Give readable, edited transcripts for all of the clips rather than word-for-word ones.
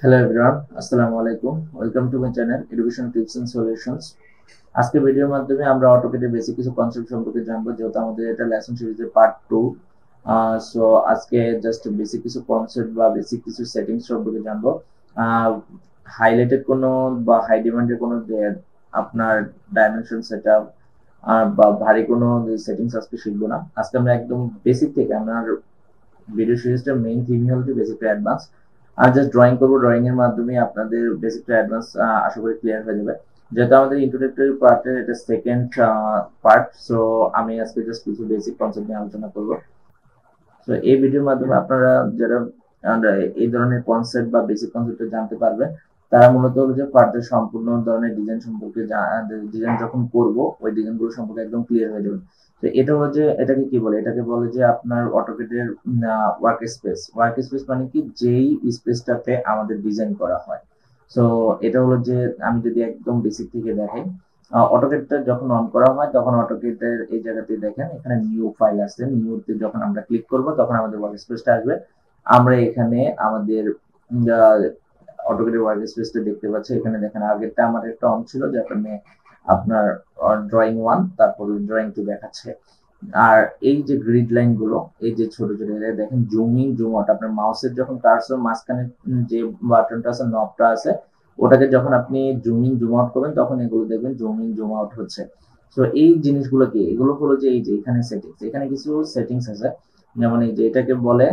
Hello everyone, আসসালামু আলাইকুম। Welcome to my channel education tips and solutions. আজকে ভিডিওর মাধ্যমে আমরা অটোকেটের বেসিক কিছু কনসেপ্ট সম্পর্কে জানবো, যেহেতু আমাদের এটা লেসন সিরিজের পার্ট 2। সো আজকে জাস্ট বেসিক কিছু কনসেপ্ট বা বেসিক কিছু সেটিংস সম্পর্কে জানবো। হাইলাইটেড কোনো বা হাই ডিমান্ডের কোনো আপনার ডাইমেনশন সেটআপ বা ভারী কোনো সেটিংস আজকে শিখবো না। আজকে আমরা একদম বেসিক থেকে আমার ভিডিও সিরিজটার মেইন থিমই হচ্ছে বেসিক টু অ্যাডভান্স। আর জাস্ট ড্রয়িং করবো, ড্রয়িং এর মাধ্যমে আপনাদের বেসিক টু অ্যাডভান্স আশা করি ক্লিয়ার হয়ে যাবে। যেহেতু আমাদের ইন্ট্রোডাক্টরি পার্টের এটা সেকেন্ড পার্ট, সো আমি আজকে জাস্ট কিছু বেসিক কনসেপ্ট নিয়ে আলোচনা করবো। তো এই ভিডিওর মাধ্যমে আপনারা যারা এই ধরনের কনসেপ্ট বা বেসিক কনসেপ্ট জানতে পারবেন, তারা মূলত যে ফার্দার সম্পূর্ণ ধরনের ডিজাইন সম্পর্কে ডিজাইন যখন করবো ওই ডিজাইনগুলো সম্পর্কে একদম ক্লিয়ার হয়ে যাবে। তো এটা হলো যে এটাকে কি বলে, এটাকে বলে যে আপনার অটোকেটের ওয়ার্ক স্পেস। ওয়ার্ক স্পেস মানে কি, যেই স্পেসটাতে আমাদের ডিজাইন করা হয়। সো এটা হলো যে আমি যদি একদম বেসিক থেকে দেখাই, অটোকেটটা যখন অন করা হয় তখন অটোকেটের এই জায়গাতে দেখেন এখানে নিউ ফাইল আছে। নিউতে যখন আমরা ক্লিক করব তখন আমাদের ওয়ার্ক স্পেসটা আসবে। আমরা এখানে আমাদের অটোকেটের ওয়ার্ক স্পেসটা দেখতে পাচ্ছি। এখানে দেখেন আগেরটা আমার একটা অন ছিল, যেখানে আপনার ড্রয়িং 1 তারপর ড্রয়িং 2 দেখাচ্ছে। আর এই যে গ্রিড লাইন গুলো, এই যে ছোট ছোট দেখেন জুম ইন জুম আউট, আপনার মাউসের যখন কার্সর মাঝখানে যে বাটনটা আছে, নবটা আছে, ওটাকে যখন আপনি জুম ইন জুম আউট করবেন তখন এগুলো দেখবেন জুম ইন জুম আউট হচ্ছে। তো এই জিনিসগুলো কি, এগুলো হলো যে এই যে এখানে সেটিংস, এখানে কিছু সেটিংস আছে। যেমন এই যে এটাকে বলে,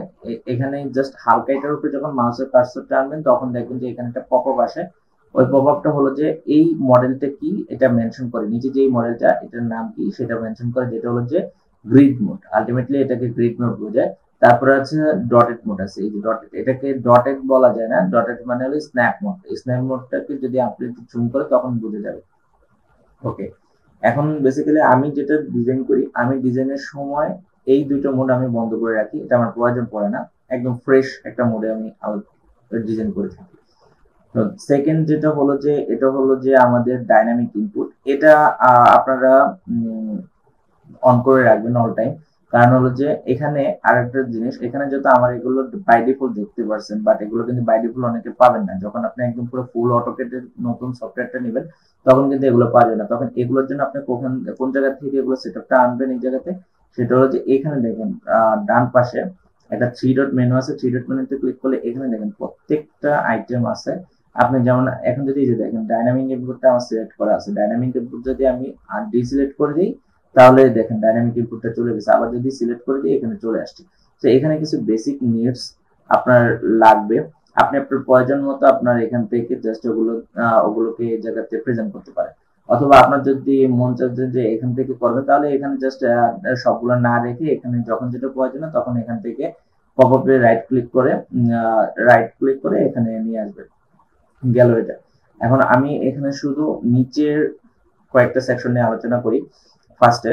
এখানে জাস্ট হালকা এটার উপরে যখন মাউসের কার্সরটা আনবেন তখন দেখবেন যে এখানে একটা পপআপ আসে। ওই পপআপটা হলো যে এই মডেলটা কি এটা মেনশন করে, নিচে যে মডেলটা এটার নাম কি সেটা মেনশন করে, যেটা হলো যে গ্রিড মোড। আলটিমেটলি এটাকে গ্রিড মোড বোঝায়। তারপরে আছে ডটেড মোড আছে। এই যে ডটেড, এটাকে ডটেড বলা যায় না, ডটেড মানে হলো স্ন্যাপ মোড। স্ন্যাপ মোডটাকে যদি আপনি একটু জুম করে তখন বুঝে যাবে। ওকে, এখন বেসিক্যালি আমি যেটা ডিজাইন করি, আমি ডিজাইনের সময় এই দুটো মোড আমি বন্ধ করে রাখি, এটা আমার প্রয়োজন পড়ে না। একদম ফ্রেশ একটা মোডে আমি ডিজাইন করে থাকি। তো সেকেন্ড যেটা হলো যে এটা হলো যে আমাদের ডাইনামিক ইনপুট। এটা আপনারা অন করে রাখবেন অল টাইম। কারণ হলো যে এখানে আরেকটা জিনিস, এখানে যেহেতু আমার এগুলো বাই ডিফল্ট দেখতে পারছেন, বাট এগুলো কিন্তু বাই ডিফল্ট অনেকে পাবেন না। যখন আপনি একদম পুরো ফুল অটোকেটের নতুন সফটওয়্যারটা নেবেন তখন কিন্তু এগুলো পাবেন না। তখন এগুলোর জন্য আপনি কোন জায়গা থেকে এগুলো সেটআপটা আনবেন এই জায়গাতে, সেটা হলো যে এখানে দেখেন ডান পাশে একটা থ্রি ডট মেনু আছে। থ্রি ডট মেনুতে ক্লিক করলে এখানে দেখেন প্রত্যেকটা আইটেম আছে। আপনি যেমন এখন যদি এই যে দেখেন ডাইনামিক ইনপুটটা আমার সিলেক্ট করা আছে, ডাইনামিক ইনপুট যদি আমি ডিসিলেক্ট করে দিই তাহলে দেখেন ডাইনামিক ইনপুটটা চলে গেছে। আবার যদি সিলেক্ট করে দিই এখানে চলে আসছে। তো এখানে কিছু বেসিক নিডস আপনার লাগবে। আপনি আপনার প্রয়োজন মতো আপনার এখান থেকে জাস্ট ওগুলোকে এই জায়গাতে প্রেজেন্ট করতে পারেন। অথবা আপনার যদি মন চাচ্ছে যে এখান থেকে করবেন, তাহলে এখানে জাস্ট সবগুলো না রেখে এখানে যখন যেটা প্রয়োজন তখন এখান থেকে পপআপে রাইট ক্লিক করে এখানে নিয়ে আসবেন। গেল এটা। এখন আমি এখানে শুধু নিচের কয়েকটা সেকশন নিয়ে আলোচনা করি। ফার্স্টে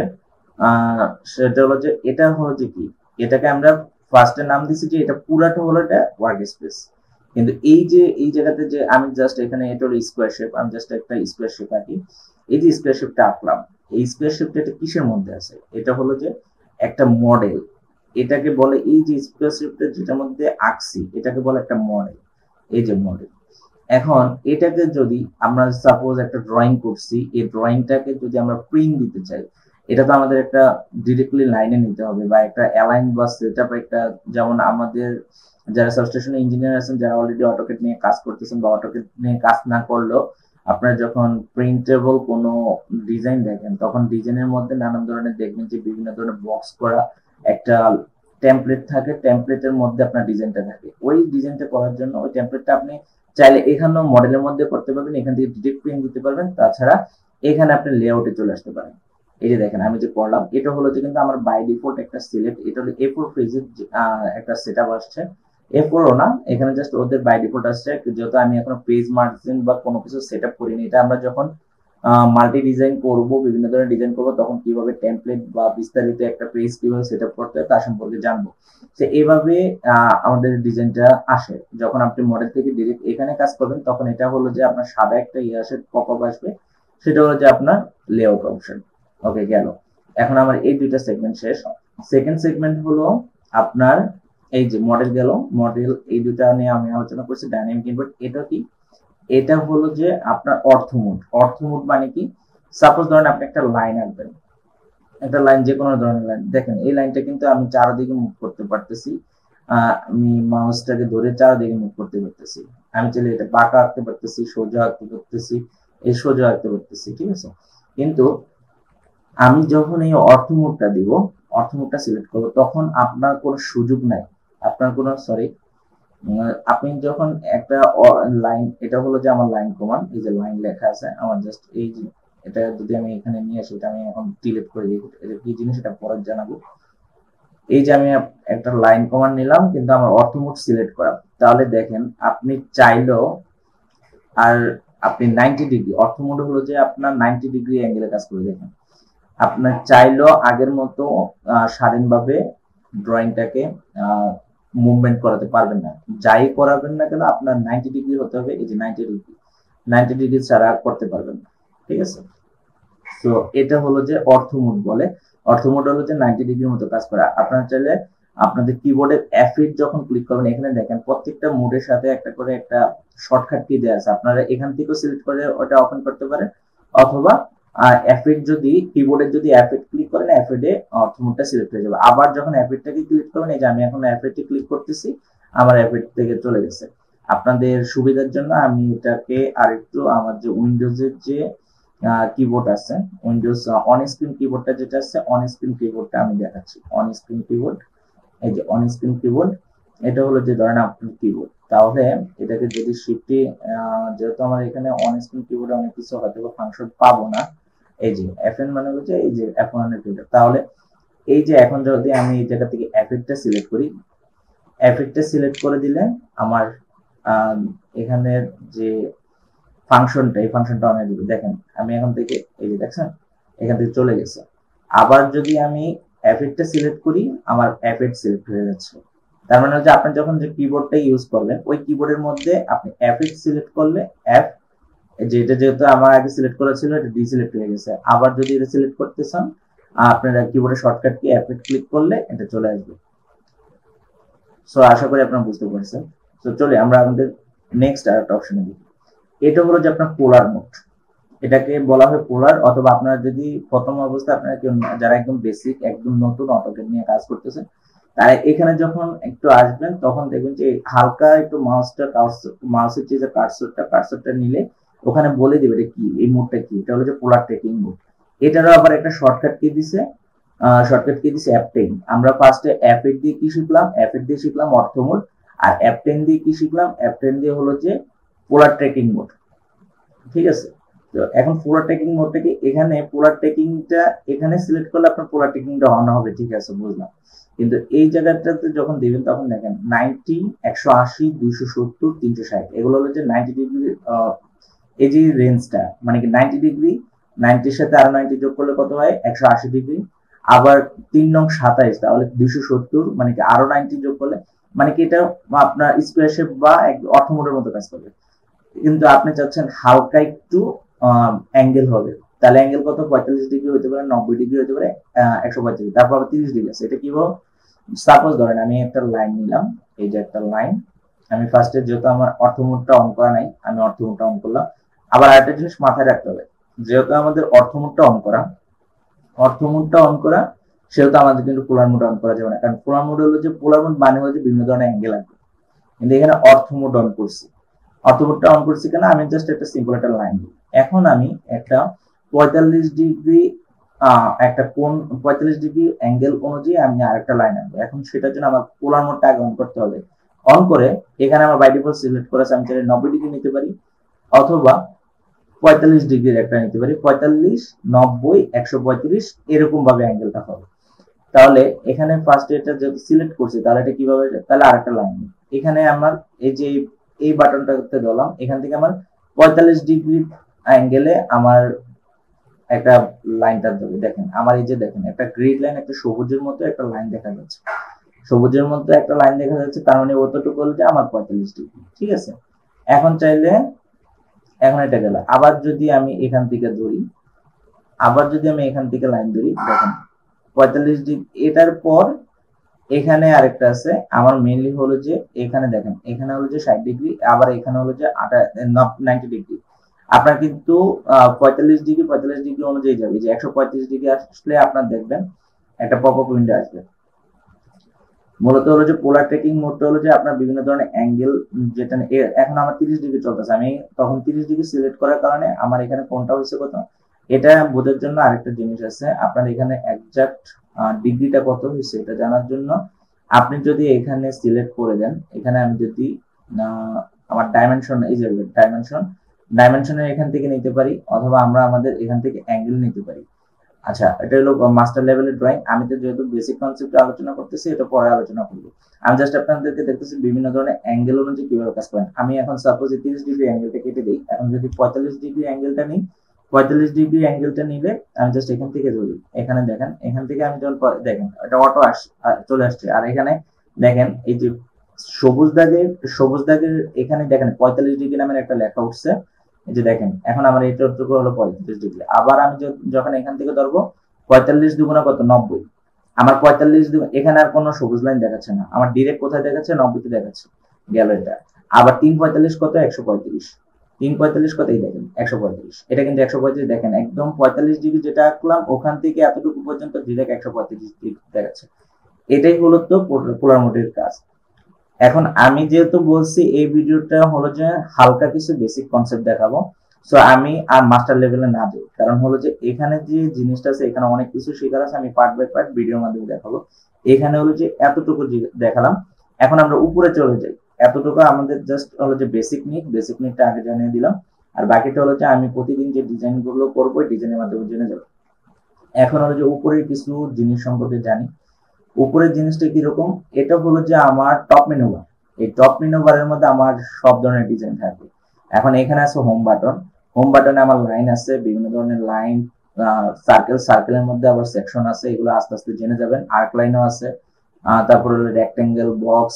সেটা হলো যে এটা হলো যে কি, এটাকে আমরা ফার্স্টে নাম দিছি যে এটা পুরাটা হলো এটা ওয়ার্ক স্পেস। কিন্তু এই যে এই জায়গাতে যে আমি জাস্ট এখানে এটা হলো স্কোয়ার শেপ, আমি জাস্ট একটা স্কোয়ার শেপ আঁকি। এই যে স্কোয়ার শেপটা আঁকলাম, এই স্কোয়ার শেপটা এটা কিসের মধ্যে আছে, এটা হলো যে একটা মডেল। এটাকে বলে, এই যে স্কোয়ার শেপটা যেটার মধ্যে আঁকছি এটাকে বলে একটা মডেল। এই যে মডেল। এখন এটাকে যদি আমরা সাপোজ একটা ড্রয়িং করছি, এই ড্রয়িংটাকে যদি আমরা প্রিন্ট দিতে চাই, এটা তো আমাদের একটা ডিরেক্টলি লাইনে নিতে হবে বা একটা অ্যালাইন বা সেটআপ একটা, যেমন আমাদের যারা সাবস্টেশন ইঞ্জিনিয়ার আছেন, যারা অলরেডি অটোকেট নিয়ে কাজ করতেছেন বা অটোকেট নিয়ে কাজ না করলেও আপনারা যখন প্রিন্টেবল কোনো ডিজাইন দেখেন তখন ডিজাইনের মধ্যে নানান ধরনের দেখবেন যে বিভিন্ন ধরনের বক্স করা একটা টেমপ্লেট থাকে, টেমপ্লেটের মধ্যে আপনার ডিজাইনটা থাকে। ওই ডিজাইনটা করার জন্য ওই টেমপ্লেটটা আপনি চাইলে এখানেও মডেলের মধ্যে করতে পারবেন, এখান থেকে ডিরেক্ট প্রিন্ট দিতে পারবেন। তাছাড়া এখানে আপনি লেআউটে চলে আসতে পারেন। এই যে দেখেন আমি যে করলাম, এটা হলো যে কিন্তু আমার বাই ডিফল্ট একটা সিলেক্ট, এটা হলো A4 পেজের একটা সেটআপ আসছে। A4 ও না, এখানে জাস্ট ওদের বাই ডিফল্ট আসছে। যেহেতু আমি এখনো পেজ মার্জিন বা কোনো কিছু সেটআপ করিনি, এটা আমরা যখন মাল্টি ডিজাইন করব, বিভিন্ন ধরনের ডিজাইন করব, তখন কিভাবে টেমপ্লেট বা বিস্তারিত একটা পেজ কিভাবে সেটআপ করতে হয় তার সম্পর্কে জানবো। তো এইভাবে আমাদের ডিজাইনটা আসে। যখন আপনি মডেল থেকে ডিরেক্ট এখানে কাজ করবেন তখন এটা হলো যে আপনার সাদা একটা আসে, পপআপ আসবে, সেটা হলো যে আপনার লেআউট অপশন। ওকে, গেল। এখন আমার এই দুইটা সেগমেন্ট শেষ। সেকেন্ড সেগমেন্ট হলো আপনার এই যে মডেল গেল, মডেল এই দুটা নিয়ে আমি আলোচনা করছি। ডাইনামিক ইনপুট এটা কি? এটা হলো যে আপনার অর্থ মোড। অর্থ মোড মানে কি? সাপোজ ধরেন আপনি একটা লাইন আনবেন, একটা লাইন যে কোনো ধরনের লাইন, দেখেন এই লাইনটা কিন্তু আমি চারদিকে মুভ করতে পারতেছি। আমি মাউসটাকে ধরে চারদিকে মুভ করতে পারতেছি। আমি চাইলে এটা বাঁকা আঁকতে পারতেছি, সোজা আঁকতে পারতেছি, এই সোজা আঁকতে পারতেছি, ঠিক আছে। কিন্তু আমি যখন এই অর্থ মোডটা দিব, অর্থ মোডটা সিলেক্ট করবো, তখন আপনার কোনো সুযোগ নাই, আপনার কোনো সরি, আপনি যখন একটা লাইন, এটা হলো যে আমার লাইন কমান্ড, এই যে লাইন লেখা আছে আমার, জাস্ট এই যে এটা যদি আমি এখানে নিয়ে আসি, এটা আমি এখন ডিলিট করে দিই, এটা কি জিনিস এটা পরে জানাবো। এই যে আমি একটা লাইন কমান্ড নিলাম, কিন্তু আমার অর্থ মোড সিলেক্ট করা, তাহলে দেখেন আপনি চাইলেও, আর আপনি 90 ডিগ্রি, অর্থ মোড হলো যে আপনার 90 ডিগ্রি অ্যাঙ্গেলে কাজ করে, দেখেন আপনার চাইলেও আগের মতো স্বাধীনভাবে ড্রয়িংটাকে মুভমেন্ট করাতে পারবেন না। যাই করাবেন না কেন আপনার 90 ডিগ্রি হতে হবে, এই যে 90 ডিগ্রি ছাড়া করতে পারবেন না, ঠিক আছে। তো এটা হলো যে অর্থ মোড বলে। অর্থ মোড হলো যে 90 ডিগ্রির মতো কাজ করা। আপনারা চাইলে আপনাদের কিবোর্ডে F8 যখন ক্লিক করবেন, এখানে দেখেন প্রত্যেকটা মোডের সাথে একটা করে একটা শর্টকাট কি দেওয়া আছে, আপনারা এখান থেকেও সিলেক্ট করে ওটা ওপেন করতে পারেন, অথবা F8 যদি কিবোর্ডে যদি F8 ক্লিক করেন, F8 এ অর্থ মোডটা সিলেক্ট হয়ে যাবে। আবার যখন F8 টাকে ক্লিক করবেন, এই যে আমি এখন F8 এ ক্লিক করতেছি, আমার F8 থেকে চলে গেছে। আপনাদের সুবিধার জন্য আমি এটাকে আরেকটু আমার যে উইন্ডোজের যে কিবোর্ড আছে, উইন্ডোজ অন স্ক্রিন কিবোর্ডটা যেটা আছে, অন স্ক্রিন কিবোর্ডটা আমি দেখাচ্ছি। অন স্ক্রিন কিবোর্ড, এই যে অন স্ক্রিন কিবোর্ড, এটা হলো যে ধরেন আপনার কিবোর্ড, তাহলে এটাকে যদি শিফটে, যেহেতু আমার এখানে অন স্ক্রিন কিবোর্ডে অনেক কিছু হয়তো ফাংশন পাবো না, এই যে Fn মানে হচ্ছে এই যে F1 এর কিবোর্ড, তাহলে এই যে এখন যদি আমি এই জায়গা থেকে F8 টা সিলেক্ট করি, F8 টা সিলেক্ট করে দিলে আমার এখানে যে ফাংশনটা, এই ফাংশনটা অনেক দিবে, দেখেন আমি এখন থেকে এই যে দেখছেন এখান থেকে চলে গেছে। আবার যদি আমি F8 টা সিলেক্ট করি, আমার F8 সিলেক্ট হয়ে যাচ্ছে। তার মানে হচ্ছে আপনি যখন যে কিবোর্ডটা ইউজ করবেন, ওই কিবোর্ডের মধ্যে আপনি F8 সিলেক্ট করলে F, যেটা যেহেতু আমার আগে সিলেক্ট করা ছিল এটা ডিসিলেক্ট হয়ে গেছে, আবার যদি এটা সিলেক্ট করতে চান আপনারা কিবোর্ডের শর্টকাট কি F8 ক্লিক করলে এটা চলে আসবে। সো আশা করি আপনারা বুঝতে পারছেন। তো চলে আমরা আমাদের নেক্সট আরেকটা অপশনে দিই। এটা হলো যে আপনার পোলার মোড, এটাকে বলা হয় পোলার, অথবা আপনারা যদি প্রথম অবস্থায় আপনারা যারা একদম বেসিক একদম নতুন অটোক্যাড নিয়ে কাজ করতেছেন, তারা এখানে যখন একটু আসবেন তখন দেখবেন যে হালকা একটু মাউসের যে কার্সরটা নিলে ওখানে বলে দিবে এটা কি, এই মোডটা কি, এটা হলো যে পোলার ট্রেকিং মোড। এটারও আবার একটা শর্টকাট কি দিছে, F10। আমরা ফার্স্টে F8 দিয়ে কি শিখলাম, F8 দিয়ে শিখলাম অর্থ মোড, আর F10 দিয়ে কি শিখলাম, F10 দিয়ে হলো যে পোলার ট্রেকিং মোড, ঠিক আছে। তো এখন পোলার ট্রেকিং মোডটা কি, এখানে পোলার ট্রেকিংটা এখানে সিলেক্ট করলে আপনার পোলার ট্রেকিংটা অন হবে, ঠিক আছে বুঝলাম। কিন্তু এই জায়গাটাতে যখন দিবেন তখন দেখেন 90, 180, 270, 360, এগুলো হলো যে 90 ডিগ্রি, এই যে রেঞ্জটা মানে কি 90 ডিগ্রি, 90 সাথে আরো 90 যোগ করলে কত হয়, 180 ডিগ্রি। আবার 3 নং 27, তাহলে 270, মানে কি আরো 90 যোগ করলে, মানে কি এটা আপনার স্কোয়ার শেপ বা অর্থ মোডের মতো কাজ করবে। কিন্তু আপনি চাচ্ছেন হালকা একটু অ্যাঙ্গেল হবে, তাহলে অ্যাঙ্গেল কত, 45 ডিগ্রি হতে পারে, 90 ডিগ্রি হতে পারে, 145, তারপর 30 ডিগ্রি আছে। এটা কি বল, সাপোজ ধরেন আমি একটা লাইন নিলাম, এই যে একটা লাইন, আমি ফার্স্টে যেহেতু আমার অর্থ মোডটা অন করা নাই, আমি অর্থ মোডটা অন করলাম। আবার আরেকটা জিনিস মাথায় রাখতে হবে, যেহেতু আমাদের অর্থ মোডটা অন করা, সেহেতু আমাদের কিন্তু পোলার মোড অন করা যাবে না, কারণ পোলার মোড হলো যে, পোলার মোড মানে হলো যে বিভিন্ন ধরনের অ্যাঙ্গেল আসবে, কিন্তু এখানে অর্থ মোড অন করছি। অর্থবোধটা অন করছি কেন, আমি জাস্ট একটা সিম্পল একটা লাইন দিই। এখন আমি একটা 45 ডিগ্রি একটা কোণ, 45 ডিগ্রি অ্যাঙ্গেল অনুযায়ী আমি আরেকটা লাইন আনবো। এখন সেটার জন্য আমার পোলার মোডটা আগে অন করতে হবে। অন করে এখানে আমার বাই ডিফল্ট সিলেক্ট করা আছে, আমি চাইলে 90 ডিগ্রি নিতে পারি, অথবা 45 ডিগ্রির একটা নিতে পারি, 45, 90, 135 এরকম ভাবে অ্যাঙ্গেলটা হবে। তাহলে এখানে ফার্স্ট এটা যদি সিলেক্ট করছি, তাহলে এটা কিভাবে, তাহলে আরেকটা লাইন এখানে আমার এই যে এই বাটনটাতে ধরলাম, এখান থেকে আমার 45 ডিগ্রি অ্যাঙ্গেলে আমার একটা লাইনটা দেবে। দেখেন আমার এই যে দেখেন একটা গ্রিড লাইন, একটা সবুজের মতো একটা লাইন দেখা যাচ্ছে, সবুজের মধ্যে একটা লাইন দেখা যাচ্ছে, তার মানে অতটুকু হলো যে আমার 45 ডিগ্রি, ঠিক আছে। এখন চাইলে এখন এটা গেল, আবার যদি আমি এখান থেকে ধরি, আবার যদি আমি এখান থেকে লাইন ধরি, দেখেন 45 ডিগ্রি, এটার পর এখানে আরেকটা আছে, আমার মেইনলি হলো যে এখানে দেখেন, এখানে হলো যে 60 ডিগ্রি, আবার এখানে হলো যে 90 ডিগ্রি। আপনার কিন্তু 45 ডিগ্রি অনুযায়ী যাবে, যে 135 ডিগ্রি আসলে আপনার দেখবেন একটা পপ আপ উইন্ডো আসবে। মূলত হলো যে পোলার ট্রেকিং মোডটা হলো যে আপনার বিভিন্ন ধরনের অ্যাঙ্গেল, যেটা এখন আমার 30 ডিগ্রি চলতেছে, আমি তখন 30 ডিগ্রি সিলেক্ট করার কারণে আমার এখানে কোনটা হয়েছে কত, এটা বোঝার জন্য আরেকটা জিনিস আছে। আপনার এখানে একজাক্ট ডিগ্রিটা কত হয়েছে এটা জানার জন্য আপনি যদি এখানে সিলেক্ট করে দেন, এখানে আমি যদি আমার ডাইমেনশন, এই যে ডাইমেনশনের এখান থেকে নিতে পারি, অথবা আমরা আমাদের এখান থেকে অ্যাঙ্গেল নিতে পারি। আচ্ছা, এটা হলো মাস্টার লেভেলের ড্রয়িং। আমি তো যেহেতু বেসিক কনসেপ্ট আলোচনা করতেছি, এটা পরে আলোচনা করব। আমি জাস্ট আপনাদেরকে দেখতেছি বিভিন্ন ধরনের অ্যাঙ্গেল অনুযায়ী কিভাবে কাজ করেন। আমি এখন সাপোজ 30 ডিগ্রি অ্যাঙ্গেলটা কেটে দিই, এখন যদি 45 ডিগ্রি অ্যাঙ্গেলটা নিই, 45 ডিগ্রি অ্যাঙ্গেলটা নিলে আমি জাস্ট এখান থেকে ধরি, এখানে দেখেন, এখান থেকে আমি যখন দেখেন এটা অটো চলে আসছে। আর এখানে দেখেন এই যে সবুজ দাগের এখানে দেখেন 45 ডিগ্রি নামের একটা লেখা উঠছে, এই যে দেখেন এখন আমার এইটুকু হলো 45 ডিগ্রি। আবার আমি যখন এখান থেকে ধরবো 45 দুগুণা কত, 90। আমার 45 এখানে আর কোনো সবুজ লাইন দেখাচ্ছে না, আমার ডিরেক্ট কোথায় দেখাচ্ছে, 90 তে দেখাচ্ছে, গেল এটা। আবার 345 কত, 135। 345 কত, এই দেখেন 135, এটা কিন্তু 135 দেখেন, একদম 45 ডিগ্রি যেটা আঁকলাম ওখান থেকে এতটুকু পর্যন্ত ডিরেক্ট 135 ডিগ্রি দেখাচ্ছে। এটাই হলো তো পোলার মোডের কাজ। এখন আমি যেহেতু বলছি এই ভিডিওটা হলো যে হালকা কিছু বেসিক কনসেপ্ট দেখাবো, সো আমি আর মাস্টার লেভেলে না যাই, কারণ হলো যে এখানে যে জিনিসটা আছে এখানে অনেক কিছু শেখার আছে, আমি পার্ট বাই পার্ট ভিডিওর মাধ্যমে দেখাবো। এখানে হলো যে এতটুকু দেখালাম, এখন আমরা উপরে চলে যাই। এতটুকু আমাদের জাস্ট হলো যে বেসিক নিকটা আগে জানিয়ে দিলাম, আর বাকিটা হলো যে আমি প্রতিদিন যে ডিজাইন গুলো করবো ডিজাইনের মাধ্যমে জেনে যাবো। এখন হলো যে উপরের কিছু জিনিস সম্পর্কে জানি। উপরের জিনিসটা কিরকম, এটা হলো যে আমার টপ মেনু বার। এই টপ মেনু বারের মধ্যে আমার সব ধরনের ডিজাইন থাকবে। এখন এখানে আছে হোম বাটনে আমার লাইন আছে, বিভিন্ন ধরনের লাইন, সার্কেলের মধ্যে আবার সেকশন আছে, এগুলো আস্তে আস্তে জেনে যাবেন। আর্ক লাইনও আছে, তারপরে হলো রেক্টেঙ্গেল, বক্স,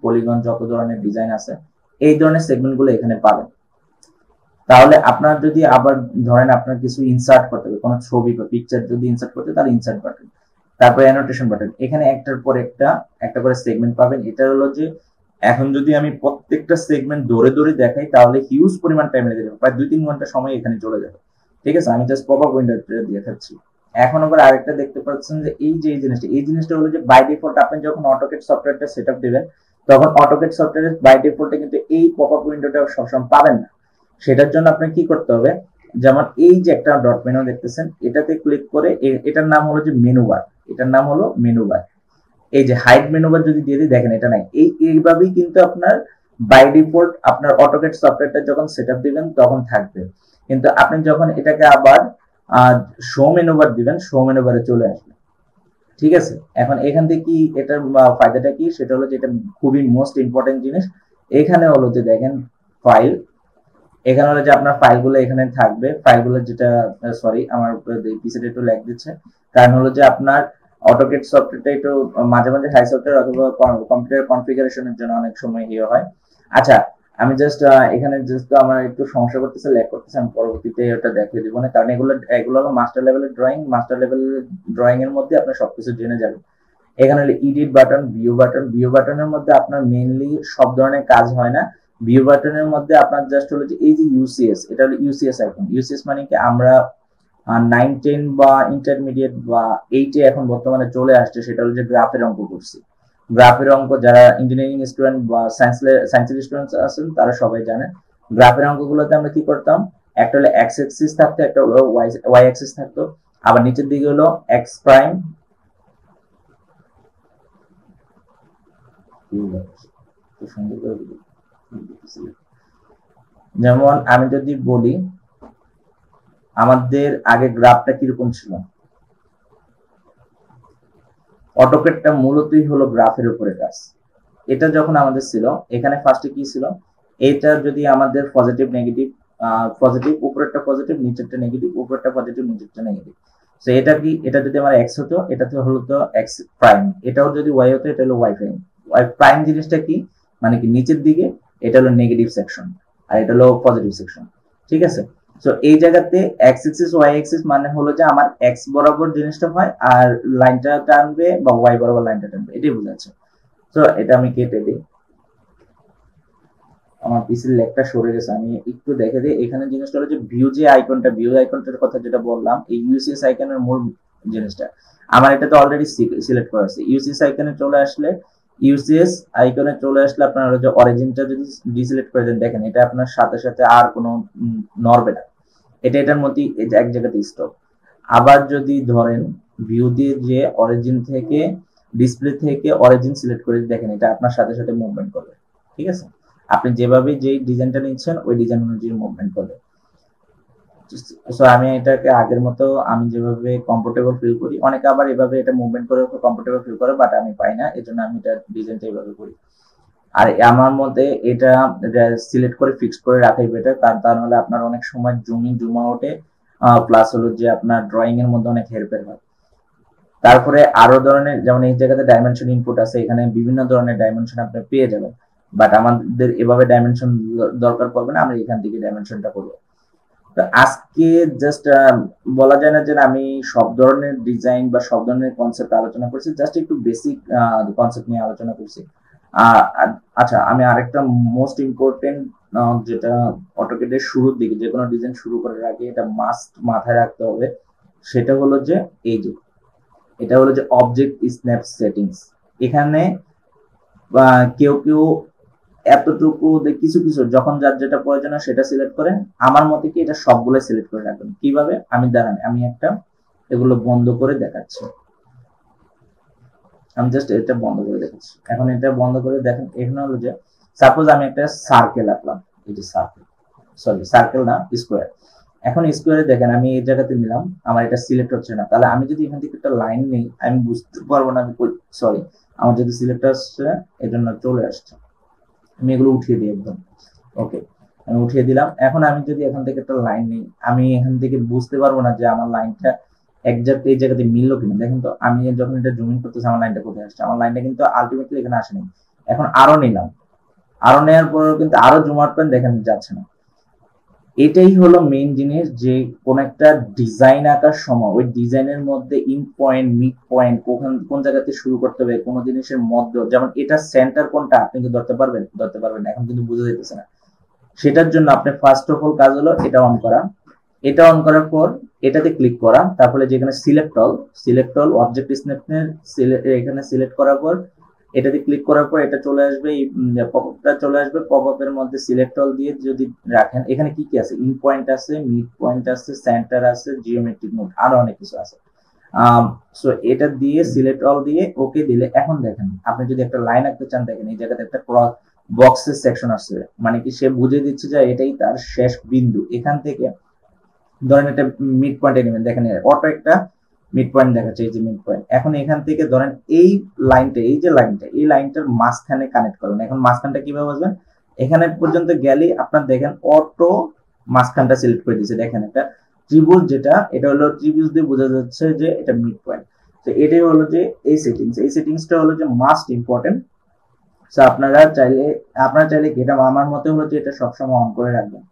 পলিগন, যত ধরনের ডিজাইন আছে এই ধরনের সেগমেন্ট গুলো এখানে পাবেন। তাহলে আপনার যদি আবার ধরেন আপনার কিছু ইনসার্ট করতে হবে, কোনো ছবি বা পিকচার যদি ইনসার্ট করতে, তাহলে ইনসার্ট বাটন, তারপরে অ্যানোটেশন বাটন, এখানে একটার পর একটা করে সেগমেন্ট পাবেন। এটা হলো যে এখন যদি আমি প্রত্যেকটা সেগমেন্ট ধরে দেখাই তাহলে হিউজ পরিমাণ টাইম লেগে যাবে, প্রায় 2-3 ঘন্টা সময় এখানে চলে যাবে। ঠিক আছে, আমি জাস্ট পপ আপ উইন্ডো দিয়ে থাকছি। এখন আবার আরেকটা দেখতে পাচ্ছেন যে এই জিনিসটা হলো যে বাই ডিফল্ট আপনি যখন অটোকেড সফটওয়্যারটা সেটআপ দিবেন, তখন অটোকেড সফটওয়্যারের বাই ডিফল্টে কিন্তু এই পপ আপ উইন্ডোটা সবসময় পাবেন না। সেটার জন্য আপনাকে কি করতে হবে, যেমন এই যে একটা ডট মেনু দেখতেছেন, এটাতে ক্লিক করে এটার নাম হলো যে মেনু বার, এই যে হাইড মেনু বার যদি দিয়ে দিই, দেখেন এটা নাই। এইভাবেই কিন্তু আপনার বাই ডিফল্ট আপনার অটোকেড সফটওয়্যারটা যখন সেটআপ দিবেন তখন থাকবে। কিন্তু আপনি যখন এটাকে আবার শো মেনু বার দিবেন, শো মেনু বারে চলে আসবে। ঠিক আছে, এখন এখান থেকে কি এটার ফায়দাটা কি, সেটা হলো যে এটা খুবই মোস্ট ইম্পর্টেন্ট জিনিস। এখানে হলো যে দেখেন ফাইল, এখানে হলো যে আপনার ফাইলগুলো এখানে থাকবে, ফাইলগুলো যেটা সরি আমার পিসিতে একটু ল্যাগ দিচ্ছে, কারণ হলো যে আপনার অটোকেড সফটওয়্যারটা একটু মাঝে মাঝে হাই সফটওয়্যার অথবা কম্পিউটার কনফিগারেশনের জন্য অনেক সময় ইয়ে হয়। আচ্ছা, আমি জাস্ট এখানে জাস্ট আমার একটু সমস্যা করতেছে, ল্যাগ করতেছে, আমি পরবর্তীতে এটা দেখিয়ে দিব না, কারণ এগুলো হলো মাস্টার লেভেলের ড্রয়িং এর মধ্যে আপনার সবকিছু জেনে যাবেন। এখানে হলো এডিট বাটন, ভিউ বাটনের মধ্যে আপনার মেইনলি সব ধরনের কাজ হয় না। ভিউ বাটনের মধ্যে আপনার জাস্ট হলো যে এই যে ইউসিএস, এটা হলো ইউসিএস আইকন। ইউসিএস মানে কি, আমরা 9-10 বা ইন্টারমিডিয়েট বা 8-এ এখন বর্তমানে চলে আসছে, সেটা হলো যে গ্রাফের অঙ্ক করছি। গ্রাফের অঙ্ক যারা ইঞ্জিনিয়ারিং স্টুডেন্ট বা সায়েন্সের স্টুডেন্ট আছেন তারা সবাই জানেন। গ্রাফের অঙ্কগুলোতে আমরা কি করতাম, একটা হলো এক্স অ্যাক্সিস থাকতো, একটা হলো ওয়াই অ্যাক্সিস থাকতো, আবার নিচের দিকে হলো এক্স প্রাইম, যেমন আমি যদি বলি আমাদের আগে গ্রাফটা কিরকম ছিল, অটোকেডটা মূলতই হলো গ্রাফের উপরে কাজ। এটা যখন আমাদের ছিল, এখানে ফার্স্টে কি ছিল, এটা যদি আমাদের পজিটিভ নেগেটিভ, পজিটিভ উপরেরটা পজিটিভ নিচেরটা নেগেটিভ, উপরেরটা পজিটিভ নিচেরটা নেগেটিভ। তো এটা কি, এটা যদি আমার এক্স হতো এটাতে হলো তো এক্স প্রাইম, এটাও যদি ওয়াই হতো এটা হলো ওয়াই প্রাইম। ওয়াই প্রাইম জিনিসটা কি, মানে কি নিচের দিকে এটা হলো নেগেটিভ সেকশন আর এটা হলো পজিটিভ সেকশন। ঠিক আছে, সো এই জায়গাতে এক্স এক্সিস ওয়াই এক্সিস মানে হলো যে আমার এক্স বরাবর জিনিসটা হয় আর লাইনটা টানবে বা ওয়াই বরাবর লাইনটা টানবে, এটাই বোঝাচ্ছে। তো এটা আমি কেটে দিই, আমার পিসির লেগটা সরে গেছে, আমি একটু দেখে দিই। এখানে জিনিসটা হলো যে ভিউ যে আইকনটা, ভিউ আইকনটার কথা যেটা বললাম, এই ইউসিএস আইকনের মূল জিনিসটা আমার এটাতে অলরেডি সিলেক্ট করা আছে। ইউসিএস আইকনে চলে আসলে, ইউসিএস আইকনে চলে আসলে আপনার যে অরিজিনটা যদি ডিসিলেক্ট করে দেন, দেখেন এটা আপনার সাথে সাথে আর কোনো নড়বে না, এটা এটার মধ্যে এক জায়গাতে স্টপ। আবার যদি ধরেন ভিউ দিয়ে যে অরিজিন থেকে ডিসপ্লে থেকে অরিজিন সিলেক্ট করে দেখেন, এটা আপনার সাথে সাথে মুভমেন্ট করবে। ঠিক আছে, আপনি যেভাবে যেই ডিজাইনটা নিচ্ছেন ওই ডিজাইন অনুযায়ী মুভমেন্ট করবে। সো আমি এটাকে আগের মতো আমি যেভাবে কমফোর্টেবল ফিল করি, অনেকে আবার এভাবে এটা মুভমেন্ট করে কমফোর্টেবল ফিল করে, বাট আমি পাই না, এজন্য আমি এটা ডিজাইনটা এইভাবে করি। আর আমার মতে এটা সিলেক্ট করে ফিক্স করে রাখাই বেটার, কারণ তা নাহলে আপনার অনেক সময় জুমিং জুম আউটে প্লাস হলো যে আপনার ড্রয়িং এর মধ্যে অনেক হেরফের হয়। তারপরে আরো ধরনের, যেমন এই জায়গাতে ডাইমেনশন ইনপুট আছে, এখানে বিভিন্ন ধরনের ডাইমেনশন আপনি পেয়ে যাবেন, বাট আমাদের এভাবে ডাইমেনশন দরকার পড়বে না, আমরা এখান থেকে ডাইমেনশনটা করবো। তো আজকে জাস্ট বলা যায় না যে আমি সব ধরনের ডিজাইন বা সব ধরনের কনসেপ্ট আলোচনা করছি, জাস্ট একটু বেসিক কনসেপ্ট নিয়ে আলোচনা করছি। আচ্ছা, আমি আরেকটা মোস্ট ইম্পর্টেন্ট যেটা অটোকেটের শুরুর দিকে যে কোনো ডিজাইন শুরু করার আগে এটা মাস্ট মাথায় রাখতে হবে, সেটা হলো যে এই যে এটা হলো যে অবজেক্ট স্ন্যাপ সেটিংস। এখানে কেউ কেউ এতটুকু কিছু কিছু যখন যার যেটা প্রয়োজন হয় সেটা সিলেক্ট করেন, আমার মতে কি এটা সবগুলো সিলেক্ট করে রাখবেন। কিভাবে, আমি দাঁড়ান আমি একটা এগুলো বন্ধ করে দেখাচ্ছি, আমি জাস্ট এটা বন্ধ করে দেখাচ্ছি। এখন এটা বন্ধ করে দেখেন, এখানে হলো যে সাপোজ আমি একটা সার্কেল আঁকলাম, এই যে সার্কেল, সরি সার্কেল না স্কোয়ার। এখন স্কোয়ারে দেখেন আমি এই জায়গাতে নিলাম, আমার এটা সিলেক্ট হচ্ছে না, তাহলে আমি যদি এখান থেকে একটা লাইন নেই আমি বুঝতে পারবো না, আমি সরি আমার যদি সিলেক্ট আসছে এই জন্য চলে আসছে, আমি এগুলো উঠিয়ে দিই একদম। ওকে, আমি উঠিয়ে দিলাম। এখন আমি যদি এখান থেকে একটা লাইন নিই, আমি এখান থেকে বুঝতে পারবো না যে আমার লাইনটা একজাক্ট এই জায়গাতে মিললো কিনা। দেখেন তো আমি যখন এটা জুম ইন করতেছি আমার লাইনটা কোথায় আসছে, আমার লাইনটা কিন্তু আলটিমেটলি এখানে আসেনি। এখন আরো নিলাম, আরো নেওয়ার পরেও কিন্তু আরো জুম আউট করেন, দেখেন যাচ্ছে না। এটাই হলো মেইন জিনিস, যে কোন একটা ডিজাইন আঁকার সময় ওই ডিজাইনের মধ্যে ইন পয়েন্ট মিড পয়েন্ট কোন জায়গাতে শুরু করতে হবে, কোন জিনিসের মধ্যে, যেমন এটা সেন্টার কোনটা আপনি কি ধরতে পারবেন, ধরতে পারবেন না, এখন কিন্তু বুঝে যেতেছে না। সেটার জন্য আপনি ফার্স্ট অফ অল কাজ হলো এটা অন করা। এটা অন করার পর এটাতে ক্লিক করা, তারপরে যেখানে সিলেক্ট অল অবজেক্ট স্ন্যাপের এখানে সিলেক্ট করার পর এটাতে ক্লিক করার পর এটা চলে আসবে, পপআপটা চলে আসবে। পপআপের মধ্যে সিলেক্ট অল দিয়ে যদি রাখেন, এখানে কি কি আছে, ইন পয়েন্ট আছে, মিড পয়েন্ট আছে, সেন্টার আছে, জিওমেট্রিক নোড, আরো অনেক কিছু আছে। সো এটা দিয়ে সিলেক্ট অল দিয়ে ওকে দিলে, এখন দেখেন আপনি যদি একটা লাইন আঁকতে চান, দেখেন এই জায়গাতে একটা বক্সের সেকশন আসছে, মানে কি সে বুঝে দিচ্ছে যে এটাই তার শেষ বিন্দু। এখান থেকে ধরেন একটা মিড পয়েন্ট নেবেন, দেখেন অটো একটা মিড পয়েন্ট দেখাচ্ছে, এই যে মিড পয়েন্ট। এখন এখান থেকে ধরেন এই লাইনটা, এই যে লাইনটা, এই লাইনটার মাঝখানে কানেক্ট করবেন। এখন মাঝখানটা কিভাবে বুঝবেন, এখানে পর্যন্ত গেলে আপনার দেখেন অটো মাঝখানটা সিলেক্ট করে দিয়েছে, দেখেন একটা ত্রিভুজ, যেটা এটা হলো ত্রিভুজ দিয়ে বোঝা যাচ্ছে যে এটা মিড পয়েন্ট। তো এটাই হলো যে এই সেটিংসটা হলো যে মাস্ট ইম্পর্টেন্ট। সো আপনারা চাইলে কি, এটা আমার মতে হলো যে এটা সবসময় অন করে রাখবেন।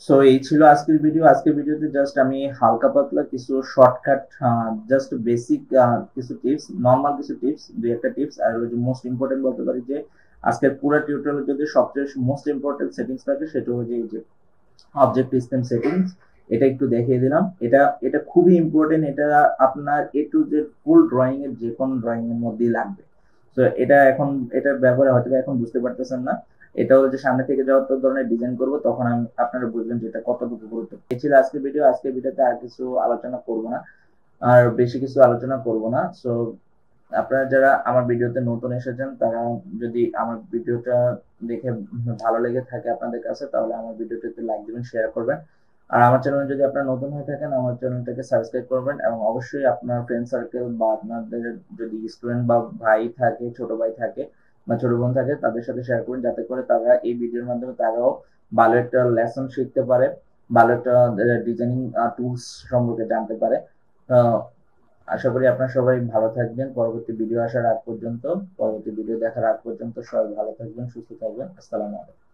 সো এই ছিল আজকের ভিডিও। আজকের ভিডিওতে জাস্ট আমি হালকা পাতলা কিছু শর্টকাট, জাস্ট বেসিক কিছু টিপস, নর্মাল কিছু টিপস, দুই একটা টিপস, আর হলো যে মোস্ট ইম্পর্টেন্ট বলতে পারি যে আজকের পুরো টিউটোরিয়ালে যদি সবচেয়ে মোস্ট ইম্পর্টেন্ট সেটিংস থাকে সেটা হচ্ছে এই যে অবজেক্ট সিস্টেম সেটিংস। এটা একটু দেখিয়ে দিলাম, এটা এটা খুবই ইম্পর্টেন্ট, এটা আপনার এ টু জেড ফুল ড্রয়িং এর যে কোনো ড্রয়িং এর মধ্যেই লাগবে। তো এটা এখন এটার ব্যবহার হয়তো এখন বুঝতে পারতেছেন না, এটা হলো যে সামনে থেকে যত ধরনের ডিজাইন করব তখন আমি আপনারা বুঝবেন যে এটা কতটুকু গুরুত্বপূর্ণ। এই ছিল আজকের ভিডিও। আজকের ভিডিওতে আর কিছু আলোচনা করব না, আর বেশি কিছু আলোচনা করব না। সো আপনারা যারা আমার ভিডিওতে নতুন এসেছেন, তারা যদি আমার ভিডিওটা দেখে ভালো লেগে থাকে আপনাদের কাছে, তাহলে আমার ভিডিওটাতে লাইক দিবেন, শেয়ার করবেন। আর আমার চ্যানেলে যদি আপনারা নতুন হয়ে থাকেন, আমার চ্যানেলটাকে সাবস্ক্রাইব করবেন, এবং অবশ্যই আপনার ফ্রেন্ড সার্কেল বা আপনাদের যদি স্টুডেন্ট বা ভাই থাকে, ছোট ভাই থাকে বা ছোট বোন থাকে, তাদের সাথে শেয়ার করুন, যাতে করে তারা এই ভিডিওর মাধ্যমে তারাও ভালো একটা লেসন শিখতে পারে, ভালো একটা ডিজাইনিং টুলস সম্পর্কে জানতে পারে। আশা করি আপনারা সবাই ভালো থাকবেন। পরবর্তী ভিডিও দেখার আগ পর্যন্ত সবাই ভালো থাকবেন, সুস্থ থাকবেন। আসসালামু আলাইকুম।